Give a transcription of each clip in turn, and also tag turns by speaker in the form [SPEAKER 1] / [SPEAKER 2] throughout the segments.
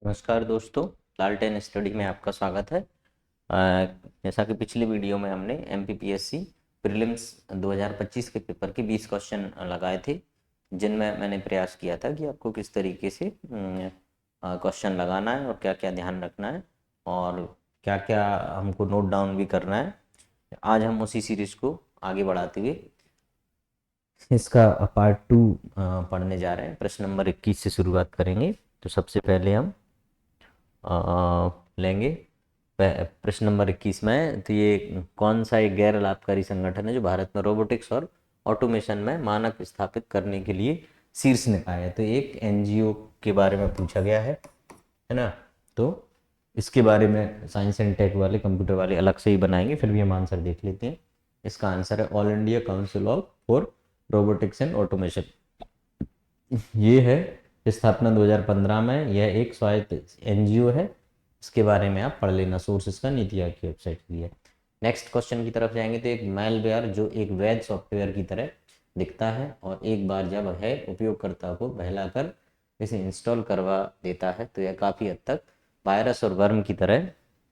[SPEAKER 1] नमस्कार दोस्तों, लालटेन स्टडी में आपका स्वागत है। जैसा कि पिछली वीडियो में हमने एमपीपीएससी प्रीलिम्स 2025 के पेपर के 20 क्वेश्चन लगाए थे, जिनमें मैंने प्रयास किया था कि आपको किस तरीके से क्वेश्चन लगाना है और क्या क्या ध्यान रखना है और क्या क्या हमको नोट डाउन भी करना है। आज हम उसी सीरीज को आगे बढ़ाते हुए इसका पार्ट 2 पढ़ने जा रहे हैं। प्रश्न नंबर 21 से शुरुआत करेंगे। तो सबसे पहले हम लेंगे प्रश्न नंबर 21 में। तो ये कौन सा एक गैर लाभकारी संगठन है जो भारत में रोबोटिक्स और ऑटोमेशन में मानक स्थापित करने के लिए शीर्ष निकाय है। तो एक एनजीओ के बारे में पूछा गया है ना। तो इसके बारे में साइंस एंड टेक वाले, कंप्यूटर वाले अलग से ही बनाएंगे, फिर भी हम आंसर देख लेते हैं। इसका आंसर है all India council of for robotics and automation. ये है स्थापना 2015 में। यह एक स्वायत्त एनजीओ है। इसके बारे में आप पढ़ लेना, सोर्स इसका नीति आयोग की वेबसाइट की है। नेक्स्ट क्वेश्चन की तरफ जाएंगे। तो एक मैलवेयर जो एक वैध सॉफ्टवेयर की तरह दिखता है और एक बार जब है उपयोगकर्ता को बहलाकर इसे इंस्टॉल करवा देता है तो यह काफ़ी हद तक वायरस और वर्म की तरह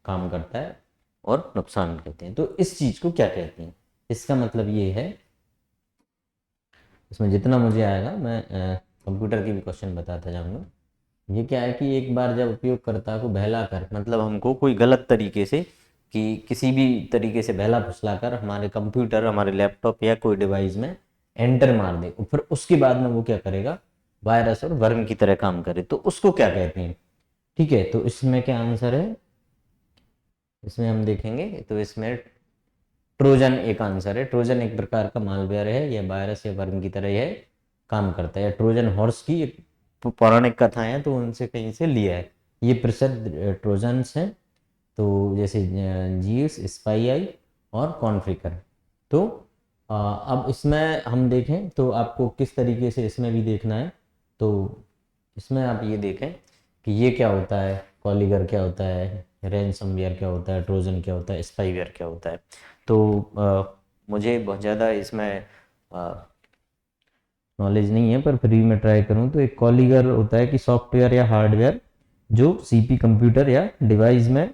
[SPEAKER 1] काम करता है और नुकसान करते हैं। तो इस चीज़ को क्या कहते हैं? इसका मतलब ये है, इसमें जितना मुझे आएगा मैं कंप्यूटर की भी क्वेश्चन बताता जाऊंगा। ये क्या है कि एक बार जब उपयोगकर्ता को बहला कर, मतलब हमको कोई गलत तरीके से, कि किसी भी तरीके से बहला फुसला कर हमारे कंप्यूटर, हमारे लैपटॉप या कोई डिवाइस में एंटर मार दे, फिर उसके बाद में वो क्या करेगा, वायरस और वर्म की तरह काम करे, तो उसको क्या कहते हैं? ठीक है, तो इसमें क्या आंसर है, इसमें हम देखेंगे। तो इसमें ट्रोजन एक आंसर है। ट्रोजन एक प्रकार का मालवेयर है, यह वायरस या वर्म की तरह यह काम करता है। ट्रोजन हॉर्स की एक पौराणिक कथाएं हैं, तो उनसे कहीं से लिया है। ये प्रसिद्ध ट्रोजन्स हैं, तो जैसे जीएस, स्पाई और कॉन्फ्रिकर। तो अब इसमें हम देखें तो आपको किस तरीके से इसमें भी देखना है। तो इसमें आप ये देखें कि ये क्या होता है, कॉलीगर क्या होता है, रैनसमवेयर क्या होता है, ट्रोजन क्या होता है, स्पाईवेयर क्या होता है। तो मुझे बहुत ज़्यादा इसमें नॉलेज नहीं है, पर फिर भी मैं ट्राई करूँ तो एक कॉलीगर होता है कि सॉफ्टवेयर या हार्डवेयर जो सीपी कंप्यूटर या डिवाइस में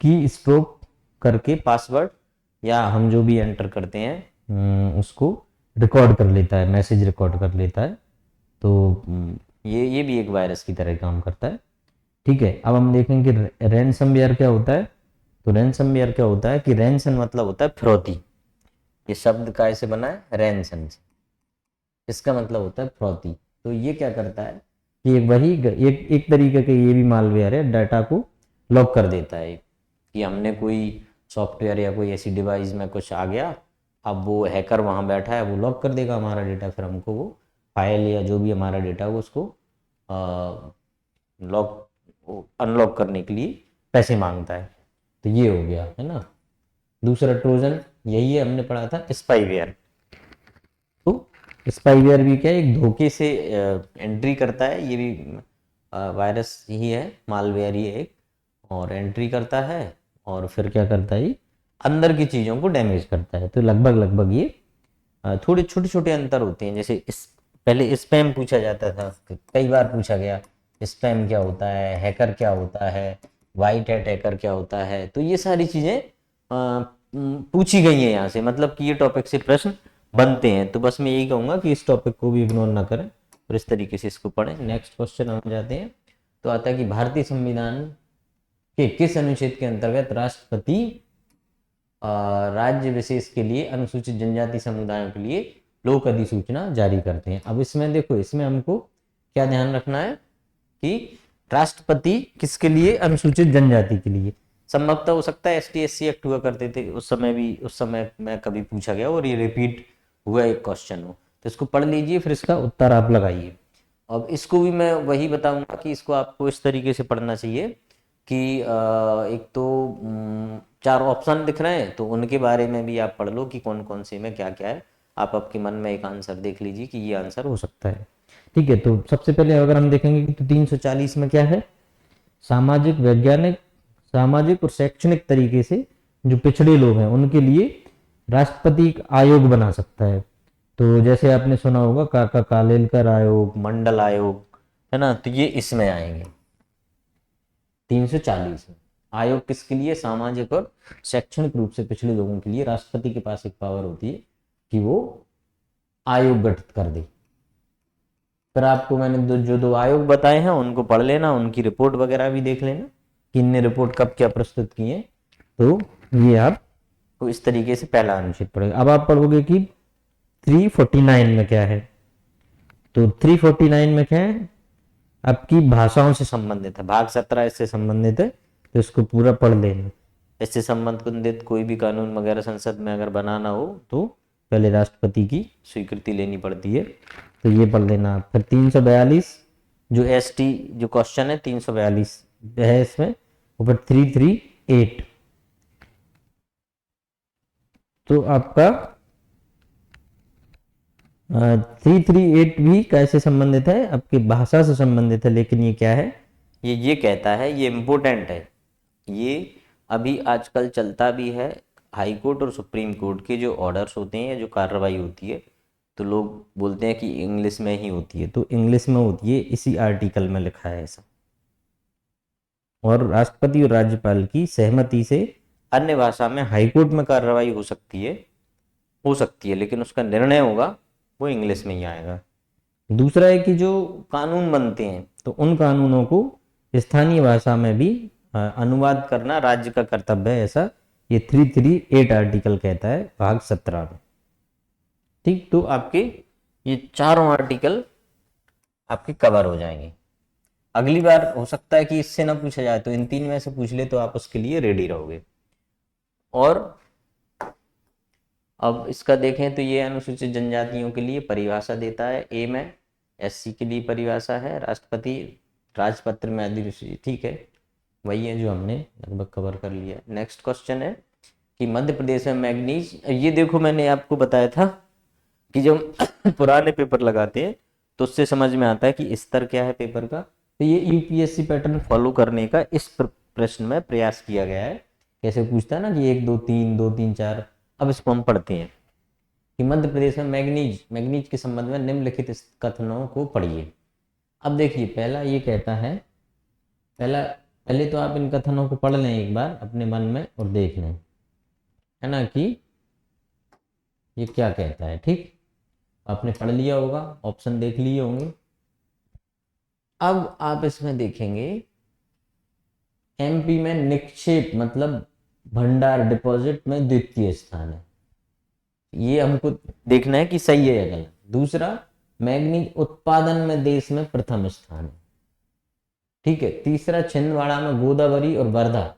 [SPEAKER 1] की स्ट्रोक करके पासवर्ड या हम जो भी एंटर करते हैं उसको रिकॉर्ड कर लेता है, मैसेज रिकॉर्ड कर लेता है। तो ये भी एक वायरस की तरह काम करता है। ठीक है, अब हम देखेंगे रैनसमवेयर क्या होता है। तो रैनसमवेयर क्या होता है कि रैनसन मतलब होता है फिरौती। ये शब्द काय से बना है? रैनसन से। इसका मतलब होता है फिरौती। तो ये क्या करता है कि एक तरीके का ये भी मालवेयर है, डाटा को लॉक कर देता है कि हमने कोई सॉफ्टवेयर या कोई ऐसी डिवाइस में कुछ आ गया, अब वो हैकर वहाँ बैठा है, वो लॉक कर देगा हमारा डेटा, फिर हमको वो फाइल या जो भी हमारा डेटा हो उसको लॉक अनलॉक करने के लिए पैसे मांगता है। तो ये हो गया है ना। दूसरा ट्रोजन यही है, हमने पढ़ा था स्पाईवेयर। तो स्पाईवेयर भी क्या है, एक धोखे से एंट्री करता है। ये भी वायरस ही है, मालवेयर ही है एक, और एंट्री करता है और फिर क्या करता है, अंदर की चीज़ों को डैमेज करता है। तो लगभग लगभग ये थोड़े छोटे छोटे अंतर होते हैं। जैसे इस पहले स्पैम पूछा जाता था, कई बार पूछा गया स्पैम क्या होता है, हैकर क्या होता है, वाइट हैट हैकर क्या होता है। तो ये सारी चीज़ें पूछी गई हैं यहाँ से, मतलब कि ये टॉपिक से प्रश्न बनते हैं। तो बस मैं यही कहूँगा कि इस टॉपिक को भी इग्नोर ना करें और इस तरीके से इसको पढ़ें। नेक्स्ट क्वेश्चन हम जाते हैं। तो आता है कि भारतीय संविधान के किस अनुच्छेद के अंतर्गत राष्ट्रपति राज्य विशेष के लिए अनुसूचित जनजाति समुदायों के लिए लोक अधिसूचना जारी करते हैं। अब इसमें देखो, इसमें हमको क्या ध्यान रखना है कि राष्ट्रपति किसके लिए? अनुसूचित जनजाति के लिए। संभवतः हो सकता है एसटी एससी एक्ट हुआ करते थे उस समय भी, उस समय में कभी पूछा गया और ये रिपीट हुआ एक क्वेश्चन हो। तो इसको पढ़ लीजिए, फिर इसका उत्तर आप लगाइए। अब इसको भी मैं वही बताऊंगा कि इसको आपको इस तरीके से पढ़ना चाहिए कि एक तो 4 ऑप्शन दिख रहे हैं, तो उनके बारे में भी आप पढ़ लो कि कौन कौन से में क्या क्या है। आप आपके मन में एक आंसर देख लीजिए कि ये आंसर हो सकता है। ठीक है, तो सबसे पहले अगर हम देखेंगे कि तो 340 में क्या है, सामाजिक वैज्ञानिक, सामाजिक और शैक्षणिक तरीके से जो पिछड़े लोग हैं उनके लिए राष्ट्रपति आयोग बना सकता है। तो जैसे आपने सुना होगा काका कालेलकर आयोग, मंडल आयोग, है ना, तो ये इसमें आएंगे। 340 में। आयोग किसके लिए? सामाजिक और शैक्षणिक रूप से पिछड़े लोगों के लिए राष्ट्रपति के पास एक पावर होती है कि वो आयोग गठित कर दे। फिर आपको मैंने जो दो आयोग बताए हैं उनको पढ़ लेना, उनकी रिपोर्ट वगैरह भी देख लेना कि इनने रिपोर्ट कब क्या प्रस्तुत की है। तो ये आप तो इस तरीके से पहला अनुच्छेद पढ़ेगा। अब आप पढ़ोगे कि 349 में क्या है। तो 349 में क्या है? आपकी भाषाओं से संबंधित है, भाग 17 इससे संबंधित है, तो इसको पूरा पढ़ लेना। इससे संबंधित कोई भी कानून वगैरह संसद में अगर बनाना हो तो पहले राष्ट्रपति की स्वीकृति लेनी पड़ती है, तो ये पढ़ लेना। फिर 342 जो एसटी जो क्वेश्चन है 342 है इसमें, और फिर 338 तो आपका 338 भी कैसे संबंधित है? आपकी भाषा से संबंधित है, लेकिन ये क्या है? ये कहता है, ये इम्पोर्टेंट है, ये अभी आजकल चलता भी है। हाई कोर्ट और सुप्रीम कोर्ट के जो ऑर्डर्स होते हैं या जो कार्रवाई होती है तो लोग बोलते हैं कि इंग्लिश में ही होती है, तो इंग्लिश में होती है, इसी आर्टिकल में लिखा है ऐसा। और राष्ट्रपति और राज्यपाल की सहमति से अन्य भाषा में हाईकोर्ट में कार्रवाई हो सकती है, लेकिन उसका निर्णय होगा वो इंग्लिश में ही आएगा। दूसरा है कि जो कानून बनते हैं तो उन कानूनों को स्थानीय भाषा में भी अनुवाद करना राज्य का कर्तव्य है, ऐसा ये 338 आर्टिकल कहता है भाग 17 में। ठीक, तो आपके ये चारों आर्टिकल आपके कवर हो जाएंगे। अगली बार हो सकता है कि इससे ना पूछा जाए तो इन तीन में से पूछ ले, तो आप उसके लिए रेडी रहोगे। और अब इसका देखें तो ये अनुसूचित जनजातियों के लिए परिभाषा देता है ए में, एससी के लिए परिभाषा है राष्ट्रपति राजपत्र में अधिसूचित, ठीक है, वही है जो हमने लगभग कवर कर लिया। नेक्स्ट क्वेश्चन है कि मध्य प्रदेश में मैग्नीज, ये देखो मैंने आपको बताया था कि जब पुराने पेपर लगाते हैं तो उससे समझ में आता है कि स्तर क्या है पेपर का। तो ये यूपीएससी पैटर्न फॉलो करने का इस प्रश्न में प्रयास किया गया है। कैसे पूछता है ना कि 1 2 3 2 3 4। अब इसको हम पढ़ते हैं कि मध्य प्रदेश में मैग्नीज के संबंध में निम्नलिखित कथनों को पढ़िए। अब देखिए पहला ये कहता है, पहले तो आप इन कथनों को पढ़ लें एक बार अपने मन में और देख लें, है ना, कि ये क्या कहता है। ठीक, आपने पढ़ लिया होगा, ऑप्शन देख लिए होंगे। अब आप इसमें देखेंगे एमपी में निक्षेप मतलब भंडार डिपॉजिट में द्वितीय स्थान है, ये हमको देखना है कि सही है या गलत। दूसरा, मैग्नीज उत्पादन में देश में प्रथम स्थान है, ठीक है। तीसरा, छिंदवाड़ा में गोदावरी और वर्धा,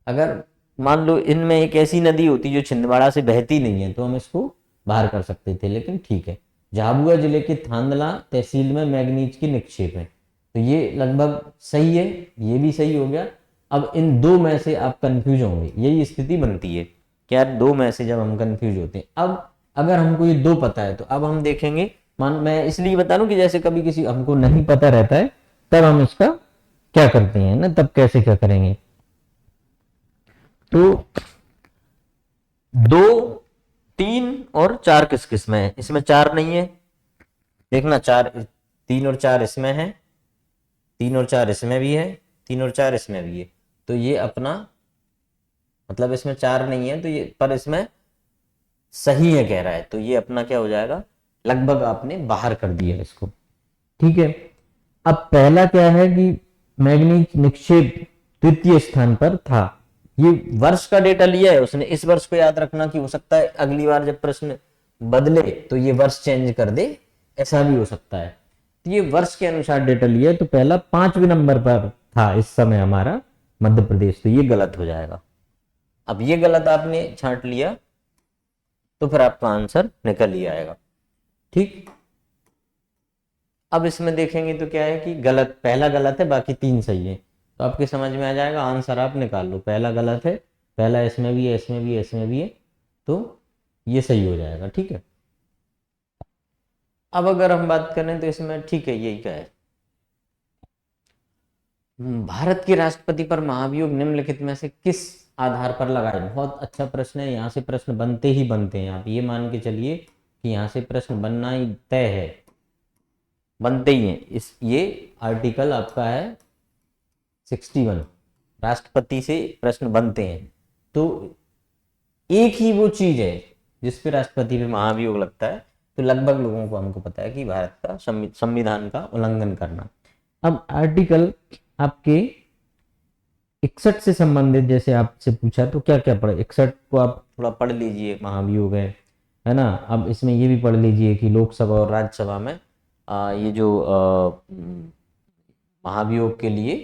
[SPEAKER 1] अगर मान लो इनमें एक ऐसी नदी होती जो छिंदवाड़ा से बहती नहीं है तो हम इसको बाहर कर सकते थे, लेकिन ठीक है। झाबुआ जिले के थांदला तहसील में मैग्नीज की निक्षेप है, तो ये लगभग सही है, ये भी सही हो गया। अब इन दो में से आप कंफ्यूज होंगे, यही स्थिति बनती है क्या, दो में से जब हम कंफ्यूज होते हैं। अब अगर हमको ये दो पता है तो अब हम देखेंगे, मैं इसलिए बता रहा हूं कि जैसे कभी किसी हमको नहीं पता रहता है तब हम इसका क्या करते हैं ना, तब कैसे क्या करेंगे। तो 2 3 और 4 किस किस में है? इसमें 4 नहीं है, देखना 4 3 और 4 इसमें है, 3 और 4 इसमें भी है, 3 और 4 इसमें भी है, तो ये अपना मतलब इसमें 4 नहीं है तो ये, पर इसमें सही है कह रहा है, तो ये अपना क्या हो जाएगा, लगभग आपने बाहर कर दिया इसको, ठीक है। अब पहला क्या है कि मैग्नीज निक्षेप तृतीय स्थान पर था, ये वर्ष का डेटा लिया है उसने, इस वर्ष को याद रखना कि हो सकता है अगली बार जब प्रश्न बदले तो ये वर्ष चेंज कर दे, ऐसा भी हो सकता है। तो ये वर्ष के अनुसार डेटा लिया है, तो पहला 5वें नंबर पर था इस समय हमारा मध्य प्रदेश, तो ये गलत हो जाएगा। अब ये गलत आपने छांट लिया तो फिर आपका आंसर निकल ही आएगा, ठीक। अब इसमें देखेंगे तो क्या है कि गलत, पहला गलत है बाकी 3 सही है, तो आपके समझ में आ जाएगा, आंसर आप निकाल लो। पहला गलत है, पहला इसमें भी है, इसमें भी है, इसमें भी है, तो ये सही हो जाएगा, ठीक है। अब अगर हम बात करें तो इसमें ठीक है, यही का है, भारत के राष्ट्रपति पर महाभियोग निम्नलिखित में से किस आधार पर लगाए? बहुत अच्छा प्रश्न है, यहाँ से प्रश्न बनते ही बनते हैं, आप ये मान के चलिए कि यहाँ से प्रश्न बनना ही तय है, बनते ही हैं। इस ये आर्टिकल आपका है 61 राष्ट्रपति से प्रश्न बनते हैं, तो एक ही वो चीज है जिस पे राष्ट्रपति पे महाभियोग लगता है, तो लगभग लोगों को हमको पता है कि भारत का संविधान का उल्लंघन करना। अब आर्टिकल आपके 61 से संबंधित जैसे आपसे पूछा तो क्या क्या पढ़े, 61 को आप थोड़ा पढ़ लीजिए, महाभियोग है ना। अब इसमें ये भी पढ़ लीजिए कि लोकसभा और राज्यसभा में ये जो महाभियोग के लिए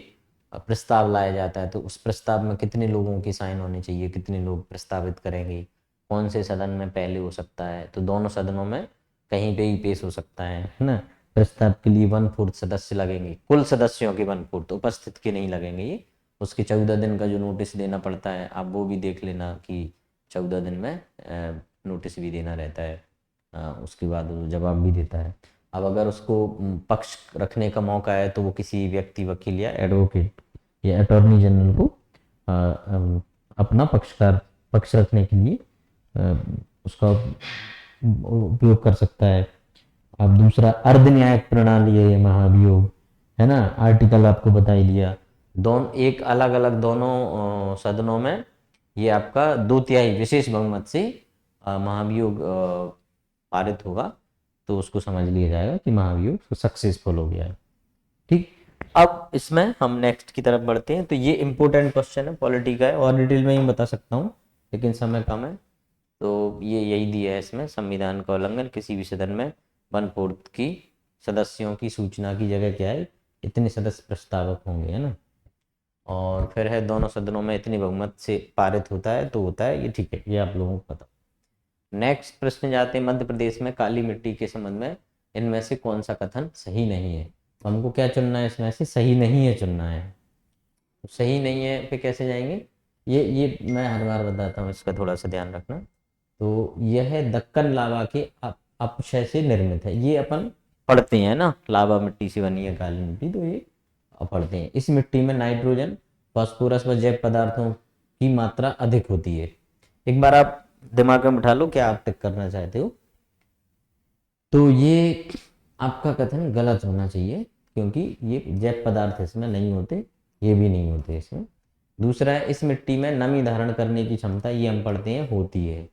[SPEAKER 1] प्रस्ताव लाया जाता है, तो उस प्रस्ताव में कितने लोगों के साइन होने चाहिए, कितने लोग प्रस्तावित करेंगे, कौन से सदन में पहले हो सकता है, तो दोनों सदनों में कहीं पे ही पेश हो सकता है ना। प्रस्ताव के लिए 1/4 सदस्य लगेंगे, कुल सदस्यों के 1/4, उपस्थित के नहीं लगेंगे ये। उसके 14 दिन का जो नोटिस देना पड़ता है, आप वो भी देख लेना कि 14 दिन में नोटिस भी देना रहता है, उसके बाद वो जवाब भी देता है। अब अगर उसको पक्ष रखने का मौका है तो वो किसी व्यक्ति, वकील या एडवोकेट या अटॉर्नी जनरल को अपना पक्ष रखने के लिए उसका उपयोग कर सकता है। अब दूसरा अर्ध न्यायिक प्रणाली है ये महाभियोग, है ना। आर्टिकल आपको बता ही दिया। दोनों एक अलग अलग दोनों सदनों में ये आपका 2/3 विशेष बहुमत से महाभियोग पारित होगा, तो उसको समझ लिया जाएगा कि महाभियोग सक्सेसफुल हो गया है। ठीक, अब इसमें हम नेक्स्ट की तरफ बढ़ते हैं। तो ये इंपॉर्टेंट क्वेश्चन है, पॉलिटी का है, और डिटेल में ही बता सकता हूँ लेकिन समय कम है, तो ये यही दिया है इसमें। संविधान का उल्लंघन, किसी भी सदन में 1/4 की सदस्यों की सूचना की जगह क्या है, इतने सदस्य प्रस्तावक होंगे, है ना। और फिर है दोनों सदनों में इतनी बहुमत से पारित होता है तो होता है, ये ठीक है, ये आप लोगों को पता। नेक्स्ट प्रश्न जाते हैं, मध्य प्रदेश में काली मिट्टी के संबंध में इनमें से कौन सा कथन सही नहीं है। तो हमको क्या चुनना है, इसमें से सही नहीं है चुनना है। तो सही नहीं है पे कैसे जाएंगे, ये मैं हर बार बताता हूँ, इसका थोड़ा सा ध्यान रखना। तो यह दक्कन लावा के अपक्षय से निर्मित है, ये अपन पढ़ते हैं ना, लावा मिट्टी से बनी है काली मिट्टी, तो ये पढ़ते हैं। इस मिट्टी में नाइट्रोजन, फास्फोरस व जैव पदार्थों की मात्रा अधिक होती है। एक बार आप दिमाग में बिठा लो क्या आप टिक करना चाहते हो। तो ये आपका कथन गलत होना चाहिए, क्योंकि ये जैव पदार्थ इसमें नहीं होते, ये भी नहीं होते इसमें। दूसरा है, इस मिट्टी में नमी धारण करने की क्षमता, ये हम पढ़ते हैं होती है।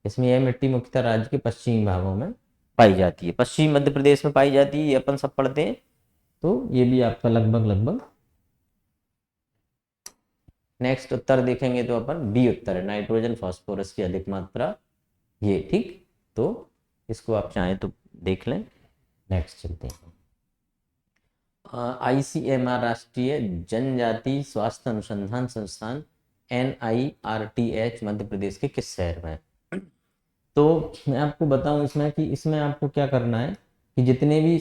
[SPEAKER 1] इसमें यह मिट्टी मुख्यतः राज्य के पश्चिमी भागों में पाई जाती है, पश्चिमी मध्य प्रदेश में पाई जाती है, ये अपन सब पढ़ते हैं। तो ये भी आपका लगभग। नेक्स्ट उत्तर देखेंगे तो अपन बी उत्तर है, नाइट्रोजन फास्फोरस की अधिक मात्रा, ये ठीक। तो इसको आप चाहें तो देख लें। नेक्स्ट चलते हैं। ICMR राष्ट्रीय जनजाति स्वास्थ्य अनुसंधान संस्थान NIRTH मध्य प्रदेश के किस शहर में है। तो मैं आपको बताऊं इसमें कि इसमें आपको क्या करना है कि जितने भी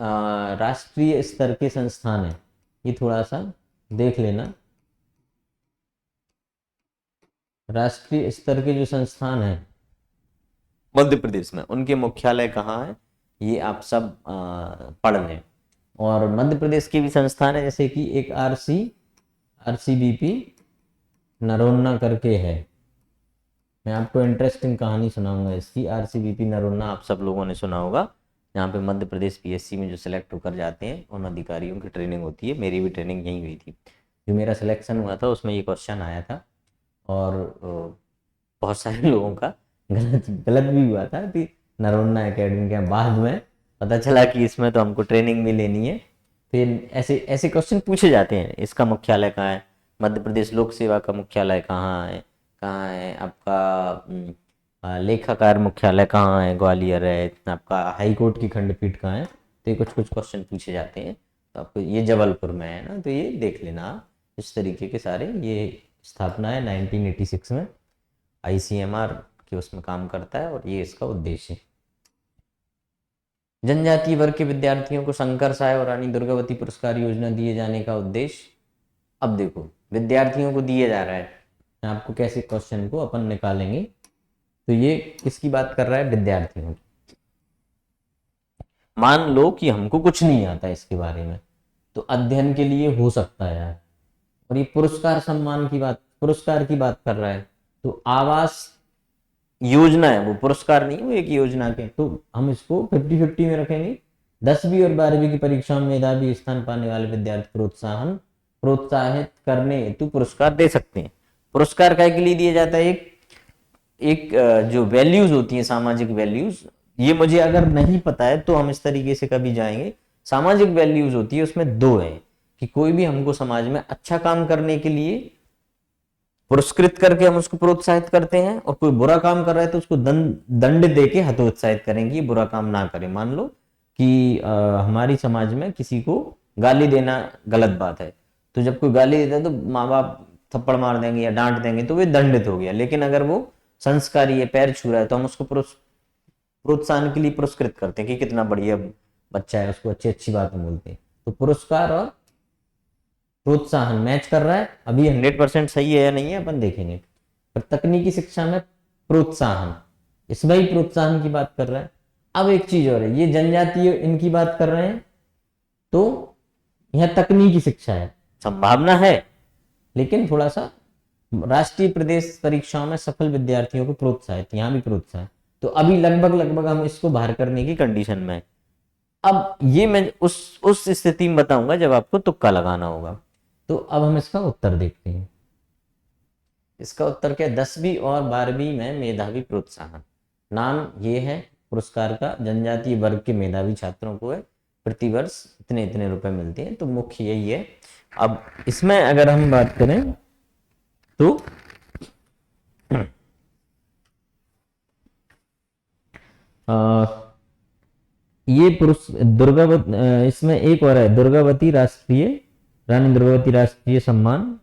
[SPEAKER 1] राष्ट्रीय स्तर के संस्थान हैं, ये थोड़ा सा देख लेना। राष्ट्रीय स्तर के जो संस्थान हैं मध्य प्रदेश में, उनके मुख्यालय कहाँ है, ये आप सब पढ़ लें। और मध्य प्रदेश के भी संस्थान है, जैसे कि एक RCBP नरोन्ना करके है। मैं आपको इंटरेस्टिंग कहानी सुनाऊंगा इसकी। RCBP नरोन्ना आप सब लोगों ने सुना होगा, यहाँ पे मध्य प्रदेश PSC में जो सिलेक्ट होकर जाते हैं उन अधिकारियों की ट्रेनिंग होती है। मेरी भी ट्रेनिंग यहीं हुई थी, जो मेरा सिलेक्शन हुआ था उसमें ये क्वेश्चन आया था, और बहुत सारे लोगों का गलत भी हुआ था कि नरोन्ना एकेडमी के। बाद में पता चला कि इसमें तो हमको ट्रेनिंग भी लेनी है। फिर ऐसे क्वेश्चन पूछे जाते हैं, इसका मुख्यालय कहाँ है, मध्य प्रदेश लोक सेवा का मुख्यालय कहाँ है आपका, लेखाकार मुख्यालय कहाँ है, ग्वालियर है, आपका हाई कोर्ट की खंडपीठ कहाँ है। तो ये कुछ क्वेश्चन पूछे जाते हैं, तो आपको ये जबलपुर में है ना, तो ये देख लेना। इस तरीके के सारे, ये स्थापना है 1986 में, ICMR के उसमें काम करता है, और ये इसका उद्देश्य है। जनजातीय वर्ग के विद्यार्थियों को शंकर साय और रानी दुर्गावती पुरस्कार योजना दिए जाने का उद्देश्य। अब देखो, विद्यार्थियों को दिया जा रहा है, आपको कैसे क्वेश्चन को अपन निकालेंगे। तो ये किसकी बात कर रहा है, विद्यार्थियों की। मान लो कि हमको कुछ नहीं आता इसके बारे में, तो अध्ययन के लिए हो सकता है यार। और ये पुरस्कार की बात कर रहा है, तो आवास योजना है, वो पुरस्कार नहीं, वो एक योजना के। तो हम इसको 50-50 में रखेंगे। 10वीं और 12वीं की परीक्षा में मेधावी स्थान पाने वाले विद्यार्थी प्रोत्साहित करने हेतु पुरस्कार दे सकते हैं। पुरस्कार काय के लिए दिया जाता है? एक जो वैल्यूज होती हैं, सामाजिक वैल्यूज, ये मुझे अगर नहीं पता है तो हम इस तरीके से कभी जाएंगे। सामाजिक वैल्यूज होती है, उसमें दो है कि कोई भी हमको समाज में अच्छा काम करने के लिए पुरस्कृत करके हम उसको प्रोत्साहित करते हैं, और कोई बुरा काम कर रहा है तो उसको दंड दे के हतोत्साहित करेंगे, बुरा काम ना करे। मान लो कि हमारी समाज में किसी को गाली देना गलत बात है, तो जब कोई गाली देता है तो माँ बाप थप्पड़ मार देंगे या डांट देंगे, तो वे दंडित हो गया। लेकिन अगर वो संस्कारी है, पैर छू रहा है, तो हम उसको प्रोत्साहन के लिए पुरस्कृत करते हैं कि कितना बढ़िया बच्चा है, उसको अच्छी अच्छी बातें बोलते हैं। तो पुरस्कार और प्रोत्साहन मैच कर रहा है। अभी 100% सही है या नहीं है अपन देखेंगे। पर तकनीकी शिक्षा में प्रोत्साहन, इसमें ही प्रोत्साहन की बात कर रहा है। अब एक चीज और है, ये जनजातीय इनकी बात कर रहे हैं, तो यह तकनीकी शिक्षा है, संभावना है, लेकिन थोड़ा सा राष्ट्रीय प्रदेश परीक्षाओं में सफल विद्यार्थियों को प्रोत्साहित, यहाँ भी प्रोत्साहित, तो अभी लगभग लगभग हम इसको बाहर करने की कंडीशन में। अब ये मैं उस स्थिति में बताऊंगा जब आपको तुक्का लगाना होगा। तो अब हम इसका उत्तर देखते हैं। इसका उत्तर क्या है? 10वीं और 12वीं में मेधावी प्रोत्साहन, नाम ये है पुरस्कार का। जनजातीय वर्ग के मेधावी छात्रों को है प्रतिवर्ष इतने इतने रुपए मिलते हैं, तो मुख्य यही है। अब इसमें अगर हम बात करें तो ये पुरुष दुर्गावती, इसमें एक और है, दुर्गावती राष्ट्रीय, रानी दुर्गावती राष्ट्रीय सम्मान,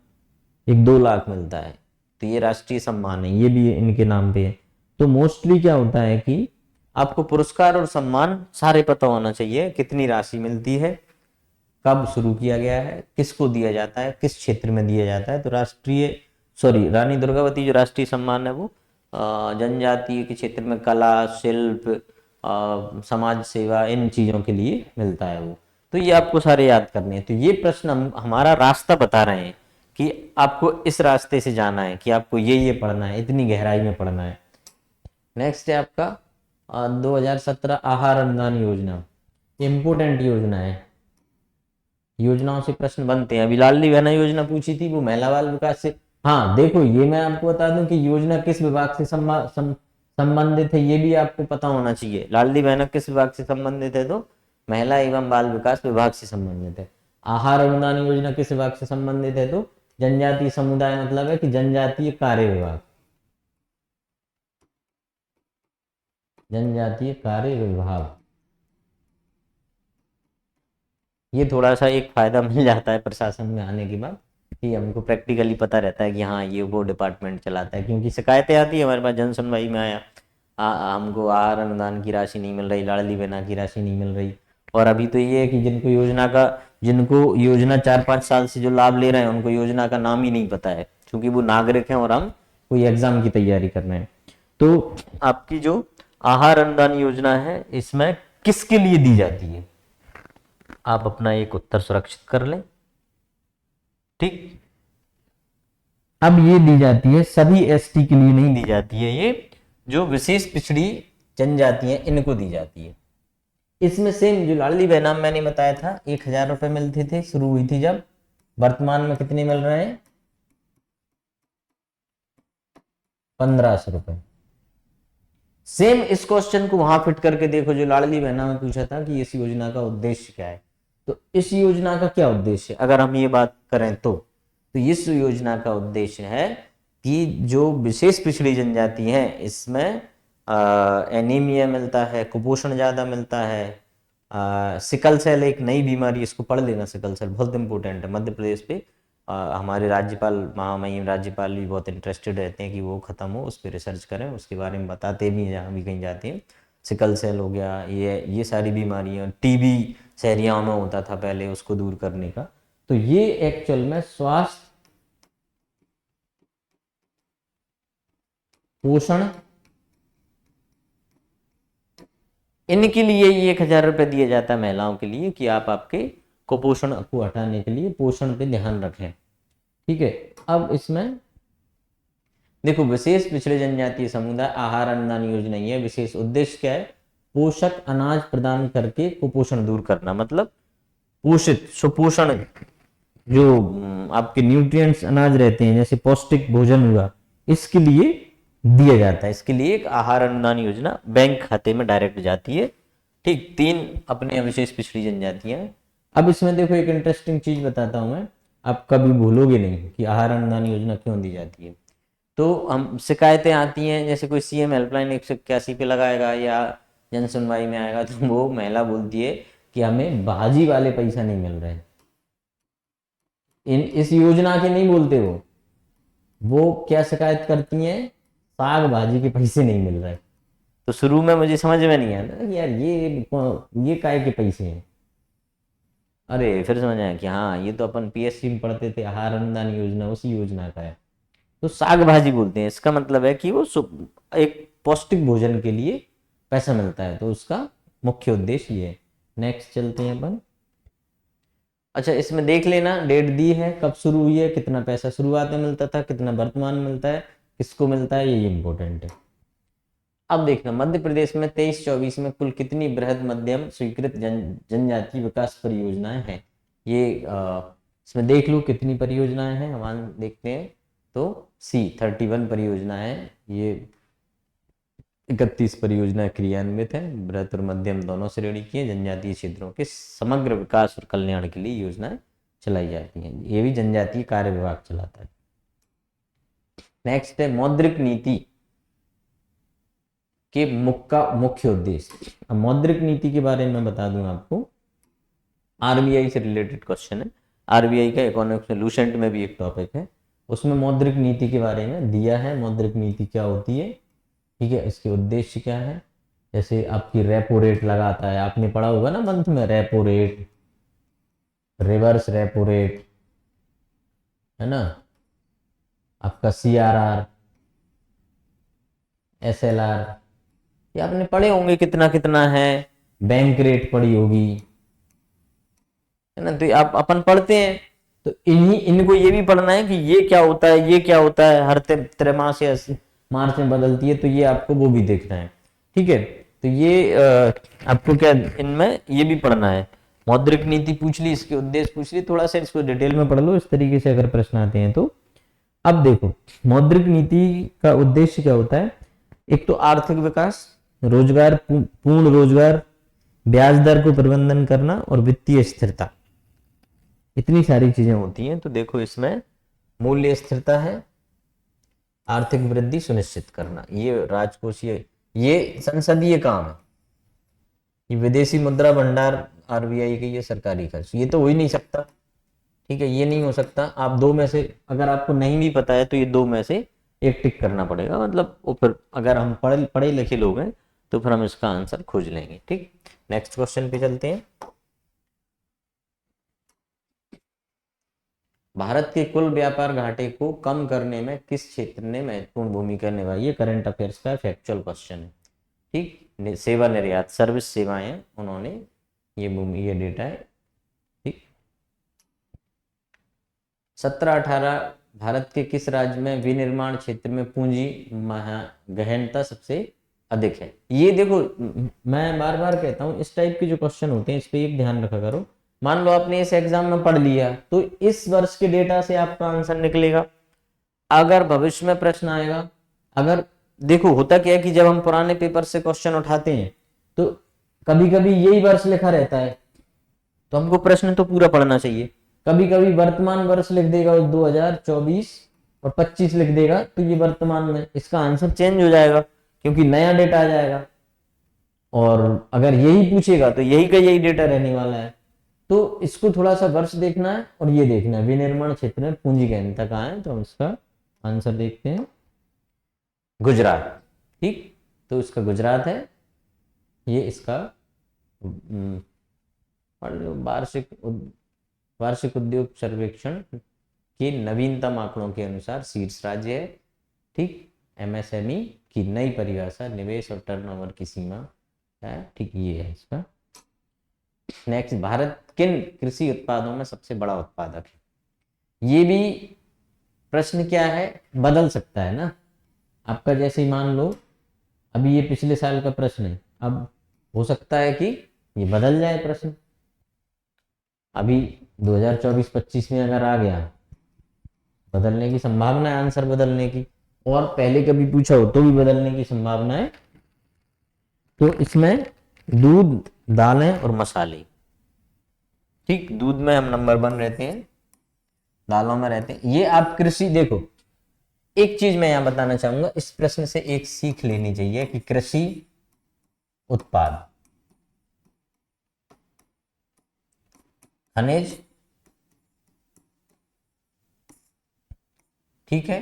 [SPEAKER 1] एक 2 लाख मिलता है। तो ये राष्ट्रीय सम्मान है, ये भी इनके नाम पे है। तो मोस्टली क्या होता है कि आपको पुरस्कार और सम्मान सारे पता होना चाहिए, कितनी राशि मिलती है, कब शुरू किया गया है, किसको दिया जाता है, किस क्षेत्र में दिया जाता है। तो रानी दुर्गावती जो राष्ट्रीय सम्मान है वो जनजातीय के क्षेत्र में कला, शिल्प, समाज सेवा, इन चीजों के लिए मिलता है वो। तो ये आपको सारे याद करने हैं। तो ये प्रश्न हमारा रास्ता बता रहे हैं कि आपको इस रास्ते से जाना है, कि आपको ये पढ़ना है, इतनी गहराई में पढ़ना है। नेक्स्ट है आपका 2017 आहार अनुदान योजना, इम्पोर्टेंट योजना है, योजनाओं से प्रश्न बनते हैं। अभी लाडली बहना योजना पूछी थी, वो महिला बाल विकास से। हाँ देखो, ये मैं आपको बता दूं कि योजना किस विभाग से संबंधित है, ये भी आपको पता होना चाहिए। लाडली बहना किस विभाग से संबंधित है? तो महिला एवं बाल विकास विभाग से संबंधित है। आहार अनुदान योजना किस विभाग से संबंधित है? तो जनजातीय समुदाय, मतलब है कि जनजातीय कार्य विभाग, जनजातीय कार्य विभाग। ये थोड़ा सा एक फायदा मिल जाता है प्रशासन में आने के बाद, कि हमको प्रैक्टिकली पता रहता है कि हाँ ये वो डिपार्टमेंट चलाता है। क्योंकि शिकायतें आती है हमारे पास, जन सुनवाई में आया हमको आहार अनुदान की राशि नहीं मिल रही, लाडली बहना की राशि नहीं मिल रही। और अभी तो ये है कि जिनको योजना 4-5 साल से जो लाभ ले रहे हैं, उनको योजना का नाम ही नहीं पता है, क्योंकि वो नागरिक हैं और हम कोई एग्जाम की तैयारी कर रहे हैं। तो आपकी जो आहार अनुदान योजना है, इसमें किसके लिए दी जाती है? आप अपना एक उत्तर सुरक्षित कर लें, ठीक। अब ये दी जाती है सभी एसटी के लिए नहीं दी जाती है, ये जो विशेष पिछड़ी जनजाति है इनको दी जाती है। इसमें सेम जो लाडली बहना मैंने बताया था, 1000 रुपए मिलते थे शुरू हुई थी जब, वर्तमान में कितने मिल रहे हैं? 1500 रुपए। सेम इस क्वेश्चन को वहां फिट करके देखो जो लाडली बहना में पूछा था कि इस योजना का उद्देश्य क्या है। तो इस योजना का क्या उद्देश्य है अगर हम ये बात करें तो इस योजना का उद्देश्य है कि जो विशेष पिछड़ी जनजाति है, इसमें एनीमिया मिलता है, कुपोषण ज्यादा मिलता है, सिकल सेल एक नई बीमारी, इसको पढ़ लेना, सिकल सेल बहुत इंपॉर्टेंट है। मध्य प्रदेश पे हमारे राज्यपाल, महामहिम राज्यपाल भी बहुत इंटरेस्टेड रहते हैं कि वो खत्म हो, उस पर रिसर्च करें, उसके बारे में बताते भी हैं जहाँ भी कहीं जाते हैं। सिकल सेल हो गया, ये सारी बीमारियां, टीबी शहरियाओं में होता था पहले, उसको दूर करने का। तो ये एक्चुअल में स्वास्थ्य, पोषण, इनके लिए ये 1000 रुपए दिया जाता है महिलाओं के लिए, कि आप आपके कुपोषण को हटाने के लिए पोषण पे ध्यान रखें, ठीक है। अब इसमें देखो, विशेष पिछड़े जनजातीय समुदाय आहार अनुदान योजना, ये विशेष उद्देश्य क्या है? पोषक अनाज प्रदान करके कुपोषण दूर करना, मतलब पोषित सुपोषण जो आपके न्यूट्रिएंट्स अनाज रहते हैं, जैसे पौष्टिक भोजन हुआ, इसके लिए दिया जाता है। इसके लिए एक आहार अनुदान योजना बैंक खाते में डायरेक्ट जाती है। ठीक, 3 अपने अविशेष पिछड़ी जनजातियां हैं। अब इसमें देखो एक इंटरेस्टिंग चीज बताता हूं मैं, आप कभी भूलोगे नहीं कि आहार अनुदान योजना क्यों दी जाती है। तो हम शिकायतें आती हैं, जैसे कोई सीएम हेल्पलाइन 181 पे लगाएगा या जन सुनवाई में आएगा, तो वो महिला बोलती है कि हमें भाजी वाले पैसा नहीं मिल रहे। इस योजना के नहीं बोलते वो क्या शिकायत करती हैं, साग भाजी के पैसे नहीं मिल रहे। तो शुरू में मुझे समझ में नहीं आया कि यार ये काय के पैसे हैं। अरे फिर समझ आया कि हाँ, ये तो अपन पीएससी में पढ़ते थे, आहार अनुदान योजना उसी योजना का है। तो साग भाजी बोलते हैं, इसका मतलब है कि वो एक पौष्टिक भोजन के लिए पैसा मिलता है, तो उसका मुख्य उद्देश्य ये है। नेक्स्ट चलते हैं अपन। अच्छा, इसमें देख लेना डेट दी है, कब शुरू हुई है, कितना पैसा शुरुआत में मिलता था, कितना वर्तमान में मिलता है, किसको मिलता है, ये इंपॉर्टेंट है। अब देखना मध्य प्रदेश में 23-24 में कुल कितनी बृहद मध्यम स्वीकृत जनजातीय विकास परियोजनाएं हैं। ये इसमें देख लो कितनी परियोजनाएं हैं, हम देखते हैं तो सी 31 परियोजनाएं हैं। ये 31 परियोजना क्रियान्वित है, बृहद और मध्यम दोनों श्रेणी की है। जनजातीय क्षेत्रों के समग्र विकास और कल्याण के लिए योजनाएं चलाई जाती हैं। ये भी जनजातीय कार्य विभाग चलाता है। नेक्स्ट है मौद्रिक नीति के मुख्य उद्देश्य। अब मौद्रिक नीति के बारे में बता दूं आपको, आरबीआई से रिलेटेड क्वेश्चन है। आरबीआई का इकोनॉमिक सोल्यूशन में भी एक टॉपिक है, उसमें मौद्रिक नीति के बारे में दिया है। मौद्रिक नीति क्या होती है, ठीक है, इसके उद्देश्य क्या है। जैसे आपकी रेपो रेट लगाता है, आपने पढ़ा होगा ना मंथ में, repo rate, reverse repo rate, है ना, आपका सीआरआर, एसएलआर, ये आपने पढ़े होंगे कितना कितना है। बैंक रेट पढ़ी होगी, है ना। तो आप अपन पढ़ते हैं, तो इनको ये भी पढ़ना है कि ये क्या होता है, ये क्या होता है, हर त्रैमास या मार्च में बदलती है, तो ये आपको वो भी देखना है। ठीक है, तो ये आपको क्या इनमें ये भी पढ़ना है। मौद्रिक नीति पूछ ली, इसके उद्देश्य पूछ ली, थोड़ा सा इसको डिटेल में पढ़ लो, इस तरीके से अगर प्रश्न आते हैं तो। अब देखो मौद्रिक नीति का उद्देश्य क्या होता है। एक तो आर्थिक विकास, रोजगार, पूर्ण रोजगार, ब्याज दर को प्रबंधन करना और वित्तीय स्थिरता, इतनी सारी चीजें होती हैं। तो देखो इसमें मूल्य स्थिरता है, आर्थिक वृद्धि सुनिश्चित करना, ये राजकोषीय, ये संसदीय काम है। ये विदेशी मुद्रा भंडार आरबीआई के, ये सरकारी खर्च, ये तो हो ही नहीं सकता। ठीक है, ये नहीं हो सकता। आप दो में से, अगर आपको नहीं भी पता है तो ये दो में से एक टिक करना पड़ेगा, मतलब वो फिर अगर हम पढ़े लिखे लोग हैं तो फिर हम इसका आंसर खोज लेंगे। ठीक, नेक्स्ट क्वेश्चन पे चलते हैं। भारत के कुल व्यापार घाटे को कम करने में किस क्षेत्र ने महत्वपूर्ण भूमिका निभाई, ये करंट अफेयर्स का फैक्चुअल क्वेश्चन है। ठीक, सेवा निर्यात, सर्विस सेवाएं, उन्होंने ये डेटा है। ठीक, 17-18 भारत के किस राज्य में विनिर्माण क्षेत्र में पूंजी गहनता सबसे अधिक है। ये देखो मैं बार बार कहता हूं, इस टाइप के जो क्वेश्चन होते हैं इस पे एक ध्यान रखा करो। मान लो आपने इस एग्जाम में पढ़ लिया, तो इस वर्ष के डेटा से आपका आंसर निकलेगा। अगर भविष्य में प्रश्न आएगा, अगर देखो होता क्या है कि जब हम पुराने पेपर से क्वेश्चन उठाते हैं तो कभी कभी यही वर्ष लिखा रहता है, तो हमको प्रश्न तो पूरा पढ़ना चाहिए। कभी कभी वर्तमान वर्ष लिख देगा 2024 और 25 लिख देगा, तो ये वर्तमान में, इसका आंसर चेंज हो जाएगा क्योंकि नया डेटा आ जाएगा। और अगर यही पूछेगा तो यही का यही डेटा रहने वाला है। तो इसको थोड़ा सा वर्ष देखना है और ये देखना है विनिर्माण क्षेत्र में पूंजी गहनता कहाँ है, तो हम इसका आंसर देखते हैं गुजरात। ठीक, तो इसका गुजरात है। ये इसका वार्षिक उद्योग सर्वेक्षण के नवीनतम आंकड़ों के अनुसार शीर्ष राज्य है। ठीक, एमएसएमई की नई परिभाषा, निवेश और टर्नओवर की सीमा है। ठीक, ये है इसका। नेक्स्ट, भारत किन कृषि उत्पादों में सबसे बड़ा उत्पादक है। ये भी प्रश्न क्या है, बदल सकता है ना आपका। जैसे ही मान लो अभी ये पिछले साल का प्रश्न है, अब हो सकता है कि ये बदल जाए प्रश्न। अभी 2024-25 में अगर आ गया, बदलने की संभावना है, आंसर बदलने की, और पहले कभी पूछा हो तो भी बदलने की संभावना है। तो इसमें दूध, दालें और मसाले, ठीक, दूध में हम नंबर 1 रहते हैं, दालों में रहते हैं। ये आप कृषि, देखो एक चीज मैं यहां बताना चाहूंगा, इस प्रश्न से एक सीख लेनी चाहिए कि कृषि उत्पाद, खनिज, ठीक है,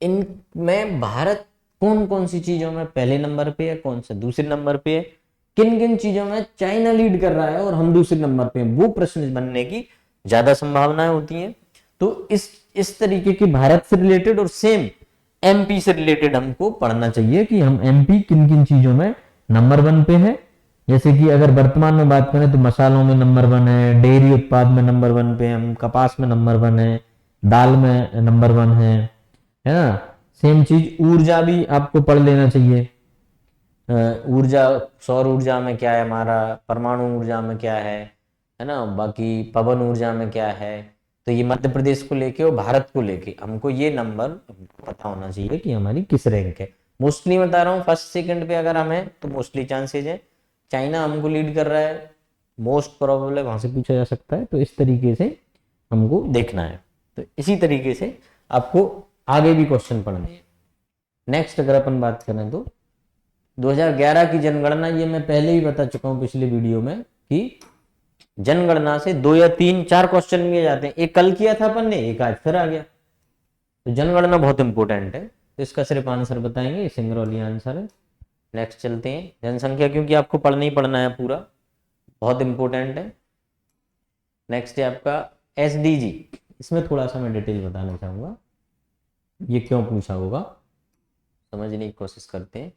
[SPEAKER 1] इनमें भारत कौन कौन सी चीजों में पहले नंबर पे है, कौन से दूसरे नंबर पे है, किन किन चीजों में चाइना लीड कर रहा है और हम दूसरे नंबर पे हैं, वो प्रश्न बनने की ज्यादा संभावनाएं होती हैं। तो इस तरीके की भारत से रिलेटेड और सेम एमपी से रिलेटेड हमको पढ़ना चाहिए कि हम एमपी किन किन चीजों में नंबर 1 पे है। जैसे कि अगर वर्तमान में बात करें तो मसालों में नंबर 1 है, डेयरी उत्पाद में नंबर 1 पे हम, कपास में नंबर 1 है, दाल में नंबर 1 है ना। सेम चीज ऊर्जा भी आपको पढ़ लेना चाहिए। ऊर्जा, सौर ऊर्जा में क्या है हमारा, परमाणु ऊर्जा में क्या है ना, बाकी पवन ऊर्जा में क्या है। तो ये मध्य प्रदेश को लेके और भारत को लेके हमको ये नंबर पता होना चाहिए कि हमारी किस रैंक है। मोस्टली बता रहा हूँ फर्स्ट सेकंड पे अगर हम हैं तो मोस्टली चांसेज है चाइना हमको लीड कर रहा है, मोस्ट प्रोबेबल है, वहां से पूछा जा सकता है। तो इस तरीके से हमको देखना है। तो इसी तरीके से आपको आगे भी क्वेश्चन पढ़ने हैं। नेक्स्ट अगर अपन बात करें तो 2011 की जनगणना, ये मैं पहले ही बता चुका हूं पिछले वीडियो में कि जनगणना से 2 या 3 4 क्वेश्चन लिए जाते हैं। एक कल किया था अपन ने, एक आज फिर आ गया। तो जनगणना बहुत इंपॉर्टेंट है, तो इसका सिर्फ आंसर बताएंगे, सिंगरौली आंसर है। नेक्स्ट चलते हैं, जनसंख्या, क्योंकि आपको पढ़ना ही पढ़ना है पूरा, बहुत इंपॉर्टेंट है। नेक्स्ट है आपका एसडीजी। इसमें थोड़ा सा मैं डिटेल बताना चाहूंगा, ये क्यों पूछा होगा समझने की कोशिश करते हैं।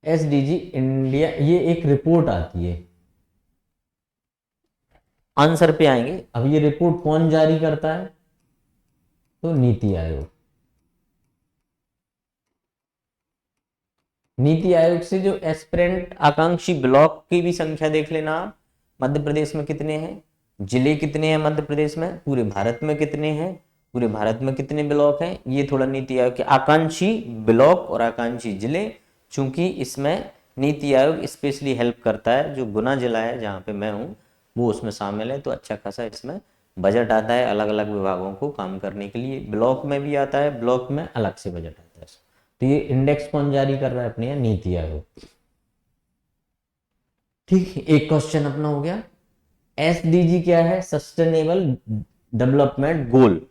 [SPEAKER 1] एसडीजी इंडिया, ये एक रिपोर्ट आती है, आंसर पे आएंगे। अब ये रिपोर्ट कौन जारी करता है, तो नीति आयोग। नीति आयोग से जो एस्पिरेंट आकांक्षी ब्लॉक की भी संख्या देख लेना आप, मध्य प्रदेश में कितने हैं, जिले कितने हैं मध्य प्रदेश में, पूरे भारत में कितने हैं, पूरे भारत में कितने ब्लॉक हैं, ये थोड़ा नीति आयोग के आकांक्षी ब्लॉक और आकांक्षी जिले, चूंकि इसमें नीति आयोग स्पेशली हेल्प करता है। जो गुना जिला है जहाँ पे मैं हूँ वो उसमें शामिल है, तो अच्छा खासा इसमें बजट आता है अलग अलग विभागों को काम करने के लिए। ब्लॉक में भी आता है, ब्लॉक में अलग से बजट आता है। तो ये इंडेक्स कौन जारी कर रहा है अपने यहाँ, नीति आयोग। ठीक, एक क्वेश्चन अपना हो गया। एसडीजी क्या है, सस्टेनेबल डेवलपमेंट गोल।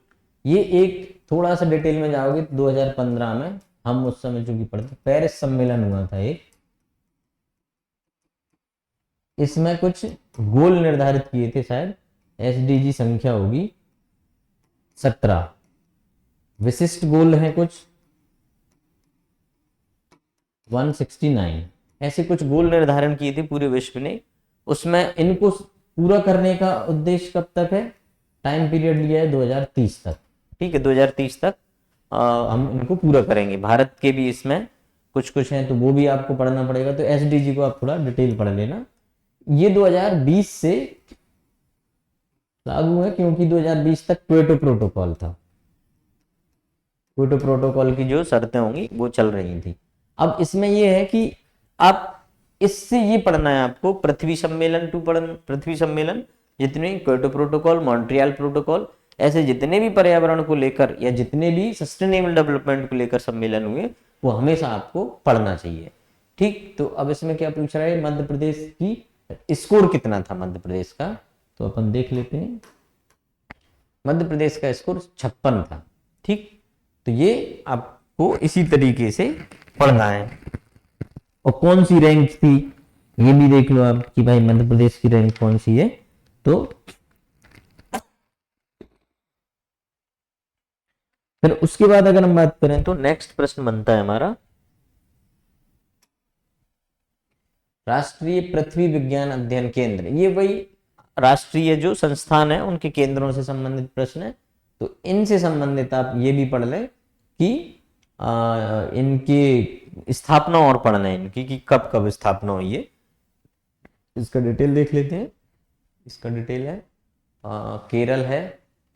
[SPEAKER 1] ये एक थोड़ा सा डिटेल में जाओगे तो 2015 में हम उस समय चूंकि पढ़ते, पेरिस सम्मेलन हुआ था एक, इसमें कुछ गोल निर्धारित किए थे, शायद एसडीजी संख्या होगी 17, विशिष्ट गोल हैं कुछ 169, ऐसे कुछ गोल निर्धारण किए थे पूरे विश्व ने। उसमें इनको पूरा करने का उद्देश्य कब तक है, टाइम पीरियड लिया है 2030 तक। ठीक है, 2030 तक हम इनको पूरा करेंगे। भारत के भी इसमें कुछ कुछ हैं, तो वो भी आपको पढ़ना पड़ेगा। तो एसडीजी को आप थोड़ा डिटेल पढ़ लेना। ये 2020 से लागू है, क्योंकि 2020 तक क्योटो प्रोटोकॉल था। क्योटो प्रोटोकॉल की जो शर्तें होंगी वो चल रही थी। अब इसमें यह है कि आप इससे ये पढ़ना है आपको, पृथ्वी सम्मेलन पृथ्वी सम्मेलन, जितने क्योटो प्रोटोकॉल, मॉन्ट्रियल प्रोटोकॉल, ऐसे जितने भी पर्यावरण को लेकर या जितने भी सस्टेनेबल डेवलपमेंट को लेकर सम्मेलन हुए, वो हमेशा आपको पढ़ना चाहिए। ठीक, तो अब इसमें क्या पूछ रहा है, मध्य प्रदेश की स्कोर कितना था मध्य प्रदेश का, तो अपन देख लेते हैं। मध्य प्रदेश का स्कोर 56 था। ठीक, तो ये आपको इसी तरीके से पढ़ना है। और कौन सी रैंक थी ये भी देख लो आप कि भाई मध्य प्रदेश की रैंक कौन सी है। तो फिर उसके बाद अगर हम बात करें तो नेक्स्ट प्रश्न बनता है हमारा, राष्ट्रीय पृथ्वी विज्ञान अध्ययन केंद्र। ये वही राष्ट्रीय जो संस्थान है उनके केंद्रों से संबंधित प्रश्न है। तो इनसे संबंधित आप ये भी पढ़ लें कि इनकी स्थापना और पढ़ना है इनकी कि कब कब स्थापना हुई है। इसका डिटेल देख लेते हैं। इसका डिटेल है केरल है,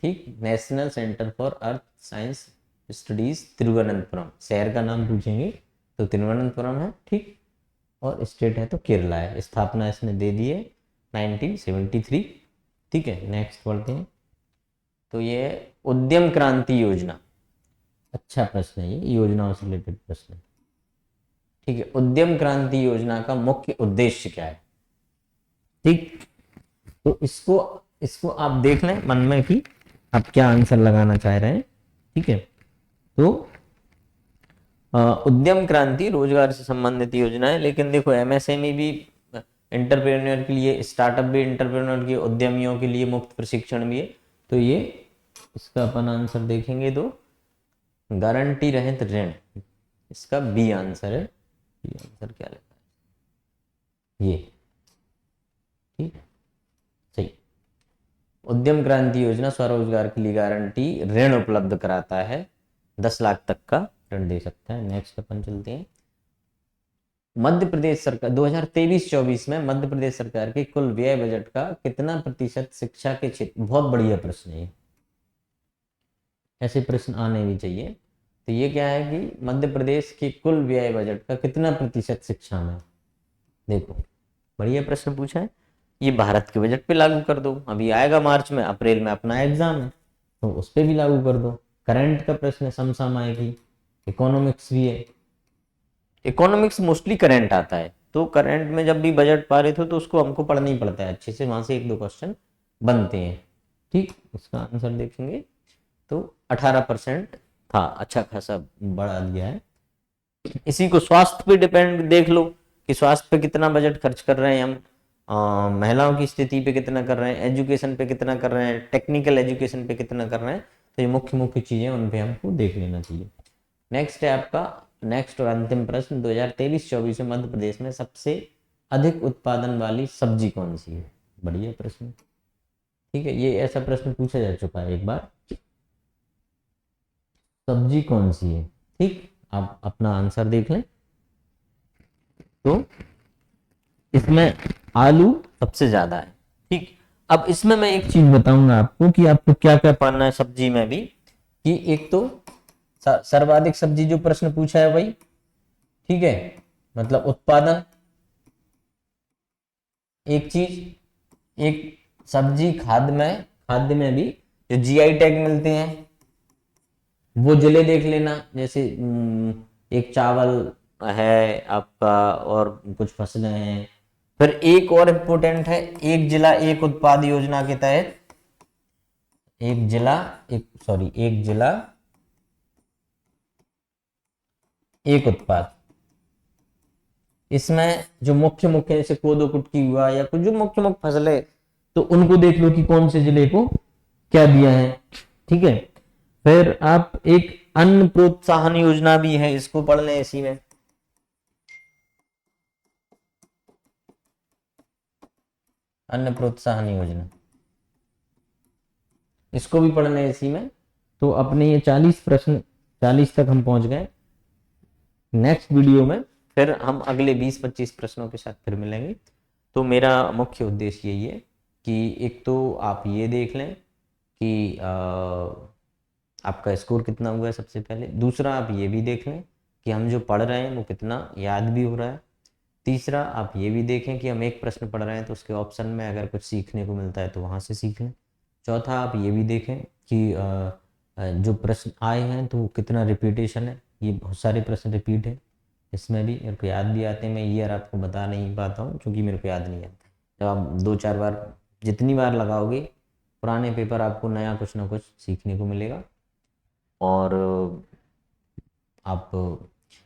[SPEAKER 1] ठीक, national centre for earth science studies Thiruvananthapuram, शहर का नाम पूछेंगे तो तिरुवनंतपुरम है, ठीक, और स्टेट है तो केरला है। स्थापना इसने दे दी है 1973, ठीक है। नेक्स्ट पढ़ते हैं। तो ये है उद्यम क्रांति योजना, अच्छा प्रश्न है, ये योजनाओं से रिलेटेड प्रश्न है, ठीक है। उद्यम क्रांति योजना का मुख्य उद्देश्य क्या है, ठीक, तो इसको इसको आप देख लें मन में कि आप क्या आंसर लगाना चाह रहे हैं, ठीक है। तो उद्यम क्रांति रोजगार से संबंधित योजना है, लेकिन देखो एमएसएमई भी इंटरप्रेन्योर के लिए, स्टार्टअप भी इंटरप्रेन्योर के, उद्यमियों के लिए मुफ्त प्रशिक्षण भी है। तो ये इसका अपन आंसर देखेंगे तो गारंटी रहित ऋण, इसका बी आंसर है। बी आंसर क्या लिखा है, ये, ठीक, सही। उद्यम क्रांति योजना स्वरोजगार के लिए गारंटी ऋण उपलब्ध कराता है, 10 लाख तक का ऋण दे सकता है। नेक्स्ट अपन चलते हैं। मध्य प्रदेश सरकार 2023-24 में मध्य प्रदेश सरकार के कुल व्यय बजट का कितना प्रतिशत शिक्षा के क्षेत्र, बहुत बढ़िया प्रश्न है, ऐसे प्रश्न आने भी चाहिए। तो ये क्या है कि मध्य प्रदेश के कुल व्यय बजट का कितना प्रतिशत शिक्षा में, देखो बढ़िया प्रश्न पूछा है। ये भारत के बजट पे लागू कर दो, अभी आएगा मार्च में, अप्रैल में अपना एग्जाम है तो उस पर भी लागू कर दो। करंट का प्रश्न है, समसामयिकी, इकोनॉमिक्स भी है। इकोनॉमिक्स मोस्टली करंट आता है, तो करंट में जब भी बजट पारित हो तो उसको हमको पढ़ना ही पड़ता है अच्छे से, वहां से 1-2 क्वेश्चन बनते हैं, ठीक। इसका आंसर देखेंगे तो 18% था, अच्छा खासा बढ़ा दिया है। इसी को स्वास्थ्य पे डिपेंड देख लो कि स्वास्थ्य पे कितना बजट खर्च कर रहे हैं हम, महिलाओं की स्थिति पे कितना कर रहे हैं, एजुकेशन पे कितना कर रहे हैं, टेक्निकल एजुकेशन पे कितना कर रहे हैं। तो ये मुख्य मुख्य चीजें उन पे हमको देख लेना चाहिए। नेक्स्ट है आपका, नेक्स्ट और अंतिम प्रश्न, 2023-24 में मध्य प्रदेश में सबसे अधिक उत्पादन वाली सब्जी कौन सी है, बढ़िया प्रश्न, ठीक है। ये ऐसा प्रश्न पूछा जा चुका है एक बार, सब्जी कौन सी है, ठीक, आप अपना आंसर देख लें। तो इसमें आलू सबसे ज्यादा है, ठीक। अब इसमें मैं एक चीज बताऊंगा आपको कि आपको क्या क्या पढ़ना है सब्जी में भी, कि एक तो सर्वाधिक सब्जी जो प्रश्न पूछा है भाई, ठीक है, मतलब उत्पादन एक चीज, एक सब्जी खाद्य में भी जो जीआई टैग मिलते हैं वो जिले देख लेना, जैसे एक चावल है आपका और कुछ फसलें हैं। फिर एक और इम्पोर्टेंट है, एक जिला एक उत्पाद योजना के तहत, एक जिला एक उत्पाद, इसमें जो मुख्य मुख्य जैसे कोदो कुटकी हुआ या कुछ जो मुख्य मुख्य फसलें, तो उनको देख लो कि कौन से जिले को क्या दिया है, ठीक है। फिर आप एक अन्न प्रोत्साहन योजना भी है, इसको पढ़ लें इसी में, अन्न प्रोत्साहन योजना, इसको भी पढ़ना है इसी में। तो अपने ये 40 प्रश्न, 40 तक हम पहुंच गए। नेक्स्ट वीडियो में फिर हम अगले 20-25 प्रश्नों के साथ फिर मिलेंगे। तो मेरा मुख्य उद्देश्य यही है कि एक तो आप ये देख लें कि आपका स्कोर कितना हुआ है सबसे पहले, दूसरा आप ये भी देख लें कि हम जो पढ़ रहे हैं वो कितना याद भी हो रहा है, तीसरा आप ये भी देखें कि हम एक प्रश्न पढ़ रहे हैं तो उसके ऑप्शन में अगर कुछ सीखने को मिलता है तो वहाँ से सीख लें, चौथा आप ये भी देखें कि जो प्रश्न आए हैं तो कितना रिपीटेशन है, ये बहुत सारे प्रश्न रिपीट है, इसमें भी मेरे को याद भी आते हैं, मैं ईयर आपको बता नहीं पाता हूँ क्योंकि मेरे को याद नहीं आता। जब आप 2-4 बार, जितनी बार लगाओगे पुराने पेपर, आपको नया कुछ ना कुछ सीखने को मिलेगा। और आप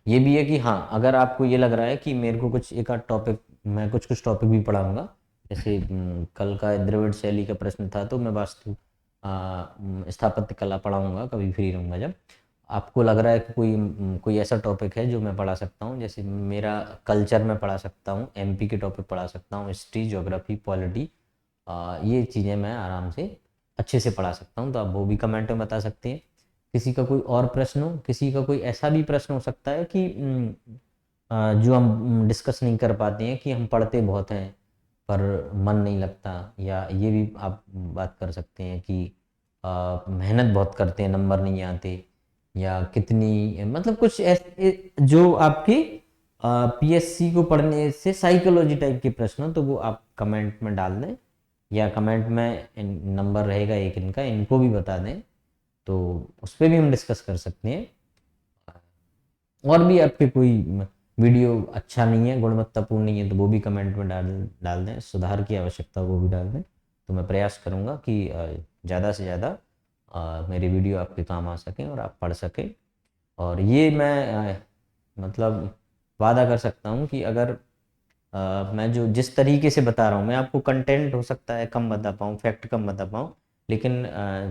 [SPEAKER 1] ये भी है कि हाँ, अगर आपको ये लग रहा है कि मेरे को कुछ एक आध टॉपिक, मैं कुछ कुछ टॉपिक भी पढ़ाऊंगा, जैसे कल का द्रविड़ शैली का प्रश्न था तो मैं वास्तु स्थापत्य कला पढ़ाऊंगा कभी फ्री रहूँगा जब। आपको लग रहा है कि कोई ऐसा टॉपिक है जो मैं पढ़ा सकता हूँ, जैसे मेरा कल्चर में पढ़ा सकता हूँ, एमपी के टॉपिक पढ़ा सकता हूँ, हिस्ट्री, ज्योग्राफी, पॉलिटी, ये चीज़ें मैं आराम से अच्छे से पढ़ा सकता हूँ, तो आप वो भी कमेंट में बता सकते हैं। किसी का कोई और प्रश्न हो, किसी का कोई ऐसा भी प्रश्न हो सकता है कि जो हम डिस्कस नहीं कर पाते हैं कि हम पढ़ते बहुत हैं, पर मन नहीं लगता, या ये भी आप बात कर सकते हैं कि मेहनत बहुत करते हैं नंबर नहीं आते, या कितनी मतलब कुछ ऐसे जो आपकी पीएससी को पढ़ने से साइकोलॉजी टाइप के प्रश्न हो, तो वो आप कमेंट में डाल दें, या कमेंट में नंबर रहेगा एक इनका, इनको भी बता दें, तो उस पर भी हम डिस्कस कर सकते हैं। और भी आपके कोई वीडियो अच्छा नहीं है, गुणवत्तापूर्ण नहीं है, तो वो भी कमेंट में डाल डाल दें, सुधार की आवश्यकता वो भी डाल दें, तो मैं प्रयास करूँगा कि ज़्यादा से ज़्यादा मेरे वीडियो आपके काम आ सकें और आप पढ़ सकें। और ये मैं मतलब वादा कर सकता हूँ कि अगर मैं जो जिस तरीके से बता रहा हूँ, मैं आपको कंटेंट हो सकता है कम बता पाऊँ, फैक्ट कम बता पाऊँ, लेकिन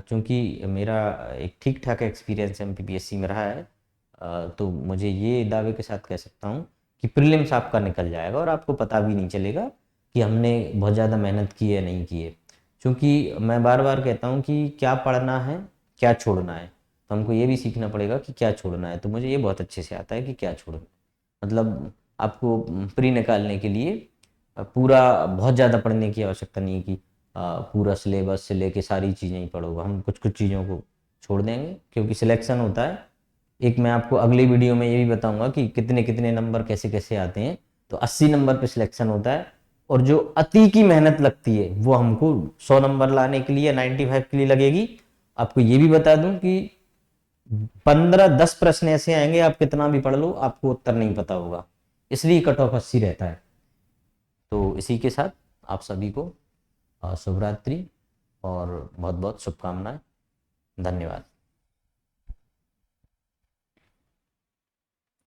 [SPEAKER 1] चूंकि मेरा एक ठीक ठाक एक्सपीरियंस एमपीपीएससी में रहा है, तो मुझे ये दावे के साथ कह सकता हूँ कि प्रीलिम्स आपका निकल जाएगा और आपको पता भी नहीं चलेगा कि हमने बहुत ज़्यादा मेहनत की है नहीं की है। क्योंकि मैं बार बार कहता हूँ कि क्या पढ़ना है क्या छोड़ना है, तो हमको ये भी सीखना पड़ेगा कि क्या छोड़ना है। तो मुझे ये बहुत अच्छे से आता है कि क्या छोड़ना है, मतलब आपको प्री निकालने के लिए पूरा बहुत ज़्यादा पढ़ने की आवश्यकता नहीं है कि पूरा सिलेबस से लेके सारी चीज़ें ही पढ़ोगे, हम कुछ कुछ चीज़ों को छोड़ देंगे क्योंकि सिलेक्शन होता है। एक मैं आपको अगली वीडियो में ये भी बताऊंगा कि कितने कितने नंबर कैसे कैसे आते हैं, तो 80 नंबर पे सिलेक्शन होता है, और जो अति की मेहनत लगती है वो हमको 100 नंबर लाने के लिए 95 के लिए लगेगी। आपको ये भी बता दूं कि 15-10 प्रश्न ऐसे आएंगे, आप कितना भी पढ़ लो आपको उत्तर नहीं पता होगा, इसलिए कट ऑफ 80 रहता है। तो इसी के साथ आप सभी को शुभ रात्रि और बहुत बहुत शुभकामनाएं। धन्यवाद।